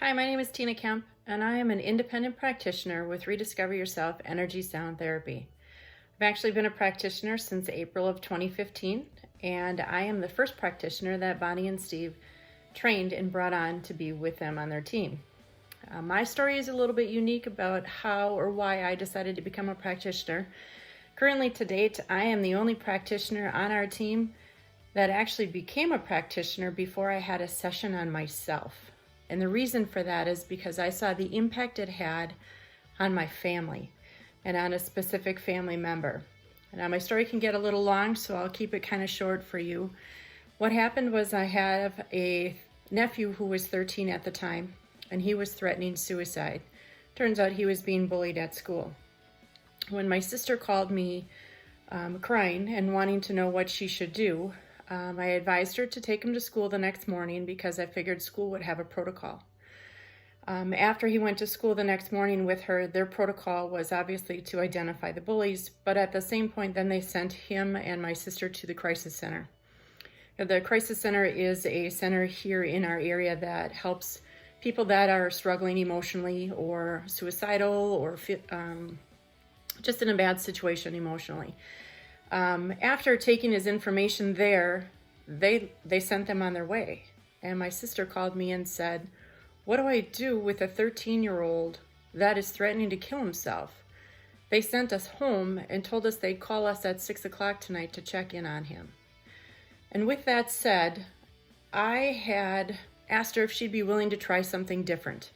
Hi, my name is Tina Kemp, and I am an independent practitioner with Rediscover Yourself Energy Sound Therapy. I've actually been a practitioner since April of 2015, and I am the first practitioner that Bonnie and Steve trained and brought on to be with them on their team. My story is a little bit unique about how or why I decided to become a practitioner. Currently, to date, I am the only practitioner on our team that actually became a practitioner before I had a session on myself. And the reason for that is because I saw the impact it had on my family and on a specific family member. Now, my story can get a little long, so I'll keep it kind of short for you. What happened was I have a nephew who was 13 at the time, and he was threatening suicide. Turns out he was being bullied at school. When my sister called me crying and wanting to know what she should do, I advised her to take him to school the next morning because I figured school would have a protocol. After he went to school the next morning with her, their protocol was obviously to identify the bullies, but at the same point, then they sent him and my sister to the crisis center. The crisis center is a center here in our area that helps people that are struggling emotionally or suicidal or just in a bad situation emotionally. After taking his information there, they sent them on their way. And my sister called me and said, "What do I do with a 13-year-old that is threatening to kill himself? They sent us home and told us they'd call us at 6 o'clock tonight to check in on him." And with that said, I had asked her if she'd be willing to try something different.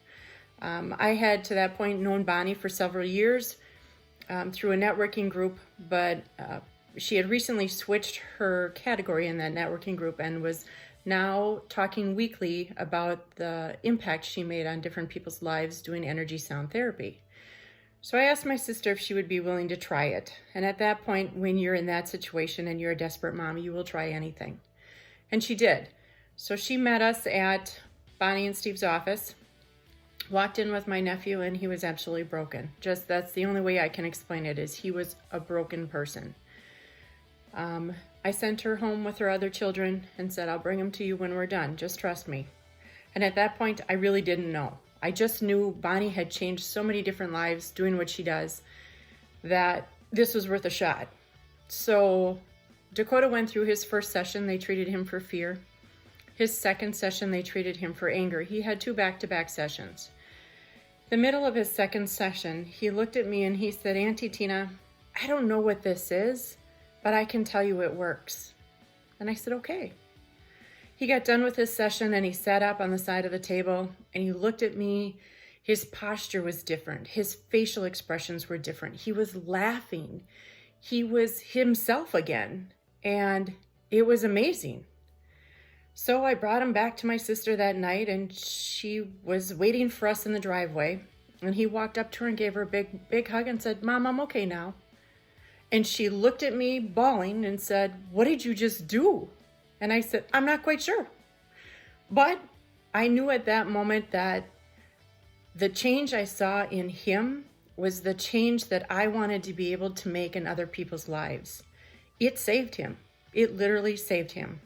I had to that point known Bonnie for several years through a networking group, but she had recently switched her category in that networking group and was now talking weekly about the impact she made on different people's lives doing energy sound therapy. So I asked my sister if she would be willing to try it. And at that point, when you're in that situation and you're a desperate mom, you will try anything. And she did. So she met us at Bonnie and Steve's office, walked in with my nephew, and he was absolutely broken. Just that's the only way I can explain it, is he was a broken person. I sent her home with her other children and said, "I'll bring them to you when we're done. Just trust me." And at that point, I really didn't know. I just knew Bonnie had changed so many different lives doing what she does that this was worth a shot. So Dakota went through his first session. They treated him for fear. His second session, they treated him for anger. He had 2 back-to-back sessions. The middle of his second session, he looked at me and he said, "Auntie Tina, I don't know what this is, but I can tell you it works." And I said, "Okay." He got done with his session and he sat up on the side of the table and he looked at me. His posture was different. His facial expressions were different. He was laughing. He was himself again. And it was amazing. So I brought him back to my sister that night, and she was waiting for us in the driveway. And he walked up to her and gave her a big hug and said, "Mom, I'm okay now." And she looked at me bawling and said, "What did you just do?" And I said, "I'm not quite sure." But I knew at that moment that the change I saw in him was the change that I wanted to be able to make in other people's lives. It saved him. It literally saved him.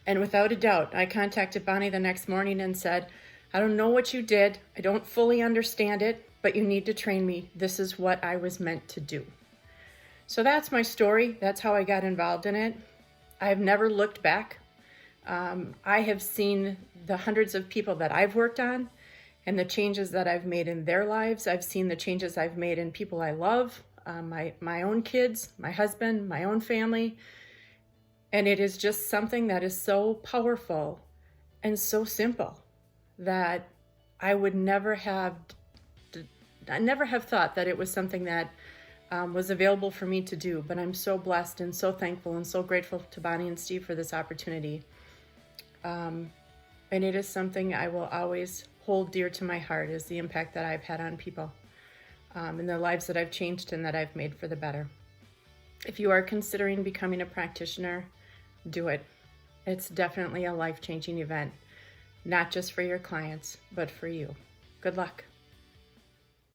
And without a doubt, I contacted Bonnie the next morning and said, "I don't know what you did. I don't fully understand it, but you need to train me. This is what I was meant to do." So that's my story. That's how I got involved in it. I've never looked back. I have seen the hundreds of people that I've worked on and the changes that I've made in their lives. I've seen the changes I've made in people I love, my own kids, my husband, my own family. And it is just something that is so powerful and so simple that I would never have thought that it was something that was available for me to do. But I'm so blessed and so thankful and so grateful to Bonnie and Steve for this opportunity. And it is something I will always hold dear to my heart, is the impact that I've had on people and the lives that I've changed and that I've made for the better. If you are considering becoming a practitioner, do it. It's definitely a life-changing event, not just for your clients, but for you. Good luck.